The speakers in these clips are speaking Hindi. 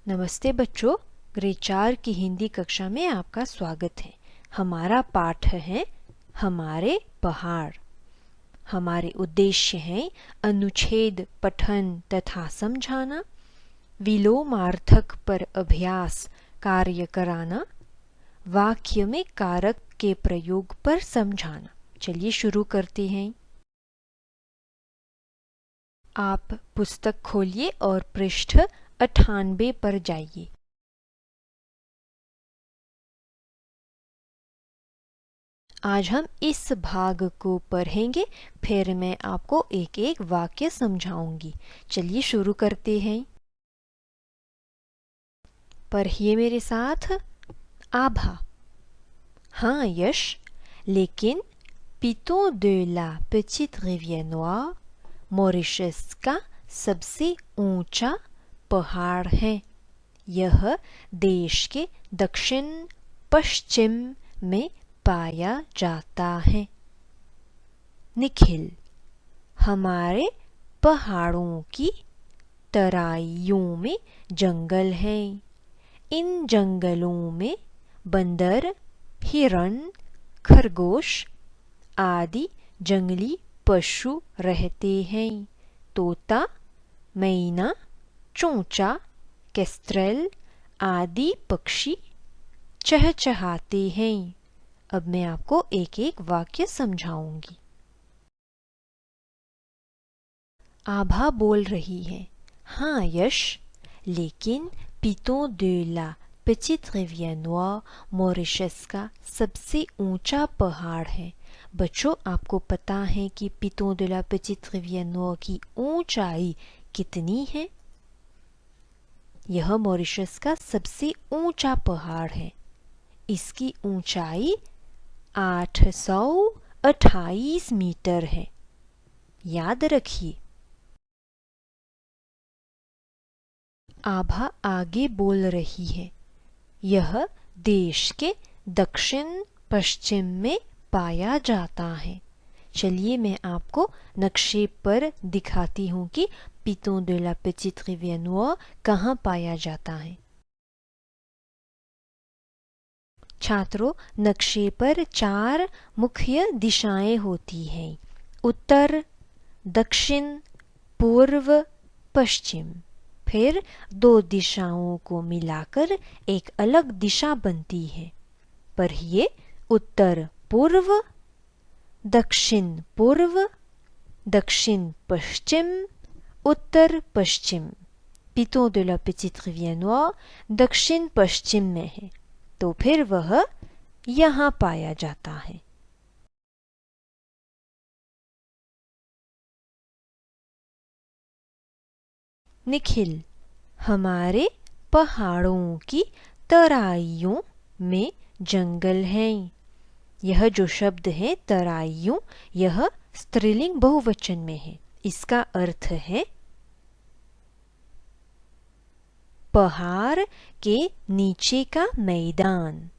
नमस्ते बच्चों, ग्रेड 4 की हिंदी कक्षा में आपका स्वागत है। हमारा पाठ है हमारे पहाड़। हमारे उद्देश्य हैं अनुच्छेद पठन तथा समझाना, विलोमार्थक पर अभ्यास कार्य कराना, वाक्य में कारक के प्रयोग पर समझाना। चलिए शुरू करते हैं। आप पुस्तक खोलिए और पृष्ठ 98 पर जाइए। आज हम इस भाग को पढ़ेंगे, फिर मैं आपको एक एक वाक्य समझाऊंगी। चलिए शुरू करते हैं। पढ़िए मेरे साथ। आभा। हाँ यश, लेकिन पिटों de la petite rivière noire Mauritius का सबसे ऊंचा पहाड़ है। यह देश के दक्षिण पश्चिम में पाया जाता है। निखिल। हमारे पहाड़ों की तराइयों में जंगल हैं। इन जंगलों में बंदर, हिरण, खरगोश आदि जंगली पशु रहते हैं। तोता, मैना, चूंचा, केस्ट्रेल आदि पक्षी चहचहाते हैं। अब मैं आपको एक एक वाक्य समझाऊंगी। आभा बोल रही है, हाँ यश, लेकिन पिटों de la petite rivière noire Mauritius का सबसे ऊंचा पहाड़ है। बच्चों, आपको पता है कि पिटों de la petite rivière noire की ऊंचाई कितनी है? यह मॉरिशस का सबसे ऊंचा पहाड़ है। इसकी ऊंचाई 828 मीटर है। याद रखिए। आभा आगे बोल रही है, यह देश के दक्षिण पश्चिम में पाया जाता है। चलिए मैं आपको नक्शे पर दिखाती हूँ कि पिटों de la petite rivière noire कहाँ पाया जाता है। छात्रों, नक्शे पर 4 मुख्य दिशाएं होती हैं: उत्तर, दक्षिण, पूर्व, पश्चिम। फिर 2 दिशाओं को मिलाकर एक अलग दिशा बनती है। पढ़िए, उत्तर पूर्व, दक्षिण पूर्व, दक्षिण पश्चिम, उत्तर पश्चिम। पिटों de la petite rivière noire दक्षिण पश्चिम में है, तो फिर वह यहाँ पाया जाता है। निखिल। हमारे पहाड़ों की तराइयों में जंगल हैं। यह जो शब्द है तराइयों, यह स्त्रीलिंग बहुवचन में है। इसका अर्थ है पहाड़ के नीचे का मैदान।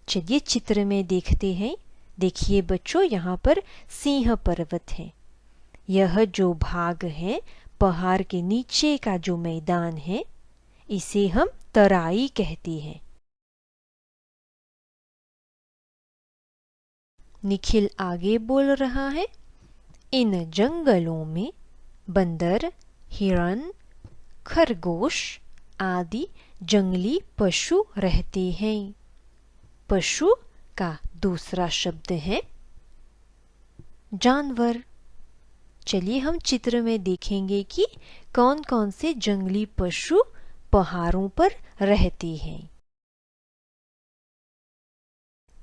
चलिए चित्र में देखते हैं। देखिए बच्चों, यहाँ पर सिंह पर्वत है। यह जो भाग है पहाड़ के नीचे का जो मैदान है, इसे हम तराई कहते हैं। निखिल आगे बोल रहा है, इन जंगलों में बंदर, हिरण, खरगोश आदि जंगली पशु रहते हैं। पशु का दूसरा शब्द है जानवर। चलिए हम चित्र में देखेंगे कि कौन कौन से जंगली पशु पहाड़ों पर रहते हैं।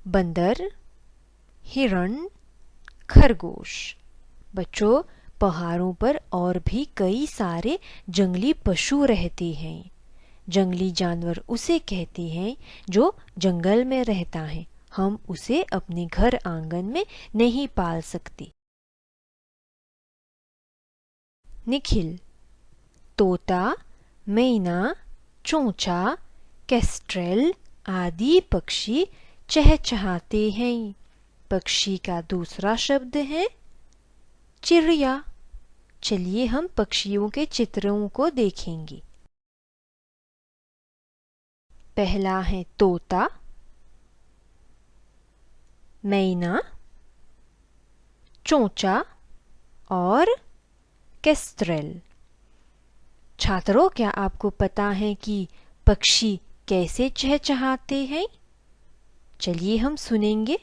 बंदर, हिरण, खरगोश। बच्चों, पहाड़ों पर और भी कई सारे जंगली पशु रहते हैं। जंगली जानवर उसे कहते हैं जो जंगल में रहता है। हम उसे अपने घर आंगन में नहीं पाल सकते। निखिल। तोता, मैना, चूंचा, केस्ट्रेल आदि पक्षी चहचहाते हैं। पक्षी का दूसरा शब्द है चिड़िया। चलिए हम पक्षियों के चित्रों को देखेंगे। पहला है तोता, मैना, चोंचा और केस्ट्रेल। छात्रों, क्या आपको पता है कि पक्षी कैसे चहचहाते हैं? चलिए हम सुनेंगे।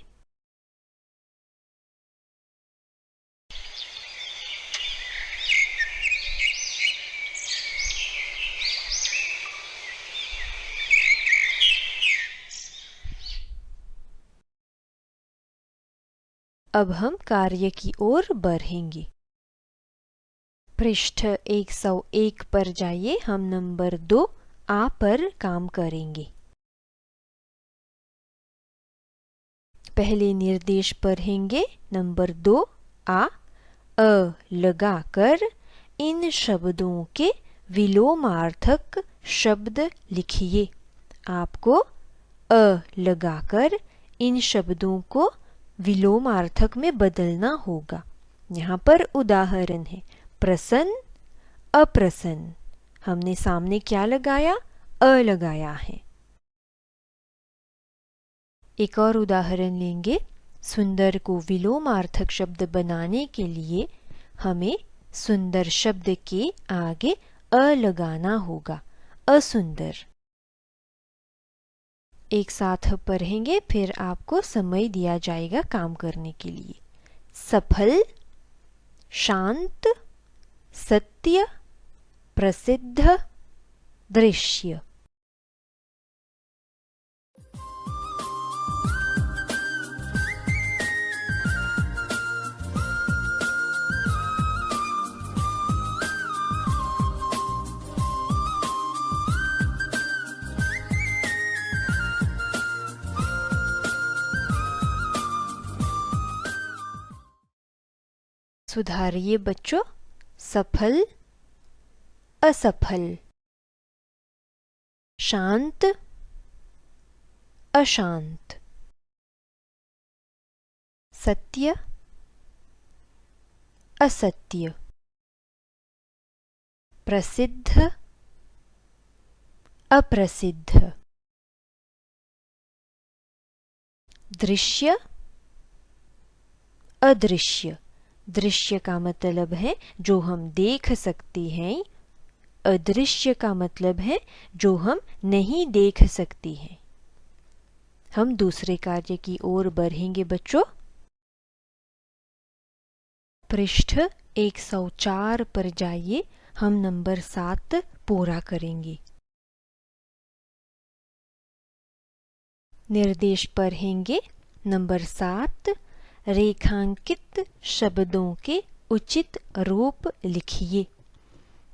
अब हम कार्य की ओर बढ़ेंगे। पृष्ठ 101 पर जाइए। हम नंबर 2 आ पर काम करेंगे। पहले निर्देश पढ़ेंगे। नंबर 2 आ, अ लगाकर इन शब्दों के विलोमार्थक शब्द लिखिए। आपको अ लगाकर इन शब्दों को विलोमार्थक में बदलना होगा। यहाँ पर उदाहरण है प्रसन्न, अप्रसन्न। हमने सामने क्या लगाया? अ लगाया है। एक और उदाहरण लेंगे। सुंदर को विलोमार्थक शब्द बनाने के लिए हमें सुंदर शब्द के आगे अ लगाना होगा, असुंदर। एक साथ पढ़ेंगे, फिर आपको समय दिया जाएगा काम करने के लिए। सफल, शांत, सत्य, प्रसिद्ध, दृश्य। सुधारिए बच्चों। सफल, असफल, शांत, अशांत, सत्य, असत्य, प्रसिद्ध, अप्रसिद्ध, दृश्य, अदृश्य। दृश्य का मतलब है जो हम देख सकते हैं, अदृश्य का मतलब है जो हम नहीं देख सकते हैं। हम दूसरे कार्य की ओर बढ़ेंगे बच्चों। पृष्ठ 104 पर जाइए। हम नंबर 7 पूरा करेंगे। निर्देश पढ़ेंगे। नंबर 7, रेखांकित शब्दों के उचित रूप लिखिए।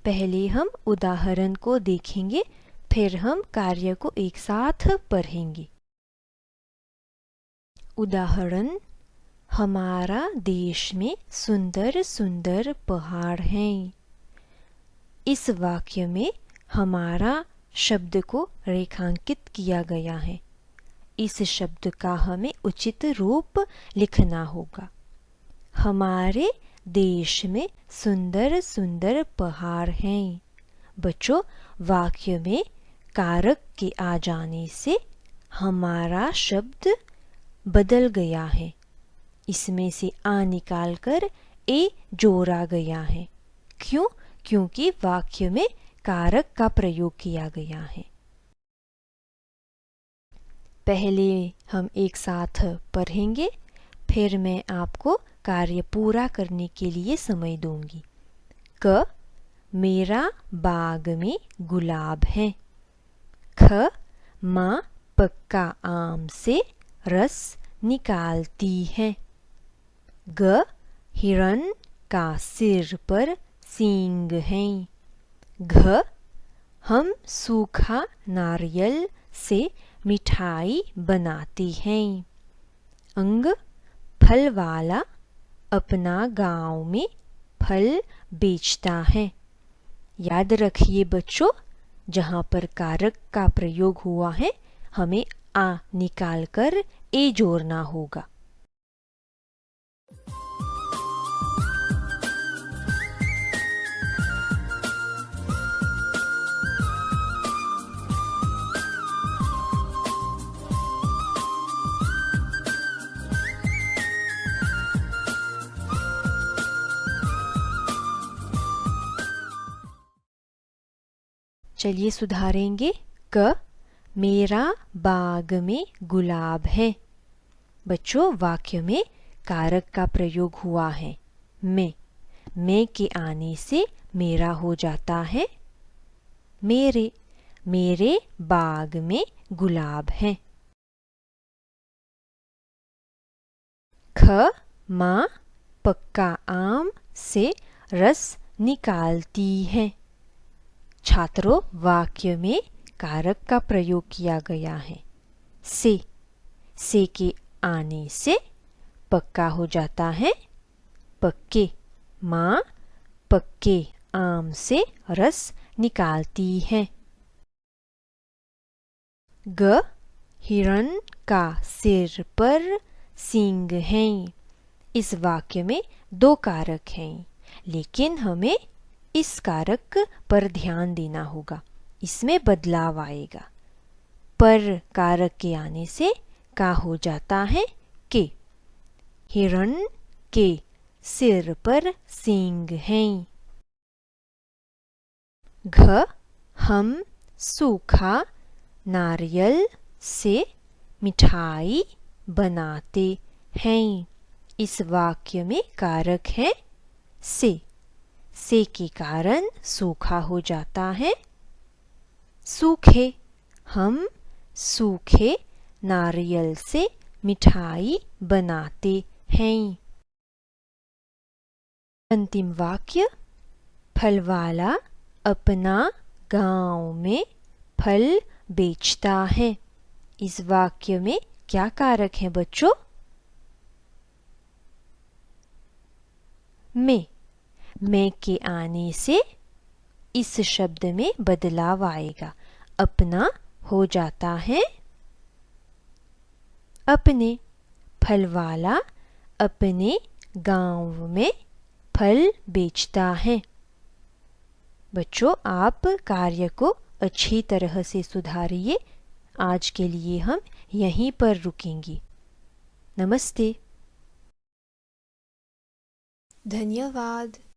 पहले हम उदाहरण को देखेंगे, फिर हम कार्य को एक साथ पढ़ेंगे। उदाहरण, हमारा देश में सुंदर सुंदर पहाड़ हैं। इस वाक्य में हमारा शब्द को रेखांकित किया गया है। इस शब्द का हमें उचित रूप लिखना होगा। हमारे देश में सुंदर सुंदर पहाड़ हैं। बच्चों, वाक्य में कारक के आ जाने से हमारा शब्द बदल गया है। इसमें से आ निकालकर ए जोड़ा गया है। क्यों? क्योंकि वाक्य में कारक का प्रयोग किया गया है। पहले हम एक साथ पढ़ेंगे, फिर मैं आपको कार्य पूरा करने के लिए समय दूंगी। क, मेरा बाग में गुलाब है। ख, माँ पक्का आम से रस निकालती है। ग, हिरण का सिर पर सींग हैं। घ, हम सूखा नारियल से मिठाई बनाती हैं। अंग, फल वाला अपना गांव में फल बेचता है। याद रखिए बच्चों, जहाँ पर कारक का प्रयोग हुआ है हमें आ निकालकर ए जोड़ना होगा। चलिए सुधारेंगे। क, मेरा बाग में गुलाब है। बच्चों, वाक्य में कारक का प्रयोग हुआ है मैं के आने से मेरा हो जाता है मेरे। मेरे बाग में गुलाब है। ख, माँ पक्का आम से रस निकालती है। छात्रों, वाक्य में कारक का प्रयोग किया गया है से के आने से पक्का हो जाता है पक्के। माँ पक्के आम से रस निकालती है। ग, हिरण का सिर पर सींग हैं। इस वाक्य में दो कारक हैं, लेकिन हमें इस कारक पर ध्यान देना होगा। इसमें बदलाव आएगा। पर कारक के आने से का हो जाता है के। हिरण के सिर पर सींग हैं। घ, हम सूखा नारियल से मिठाई बनाते हैं। इस वाक्य में कारक है से के कारण सूखा हो जाता है सूखे। हम सूखे नारियल से मिठाई बनाते हैं। अंतिम वाक्य, फल वाला अपना गांव में फल बेचता है। इस वाक्य में क्या कारक है बच्चों? मैं के आने से इस शब्द में बदलाव आएगा। अपना हो जाता है अपने। फल वाला अपने गांव में फल बेचता है। बच्चों, आप कार्य को अच्छी तरह से सुधारिए। आज के लिए हम यहीं पर रुकेंगे। नमस्ते। धन्यवाद।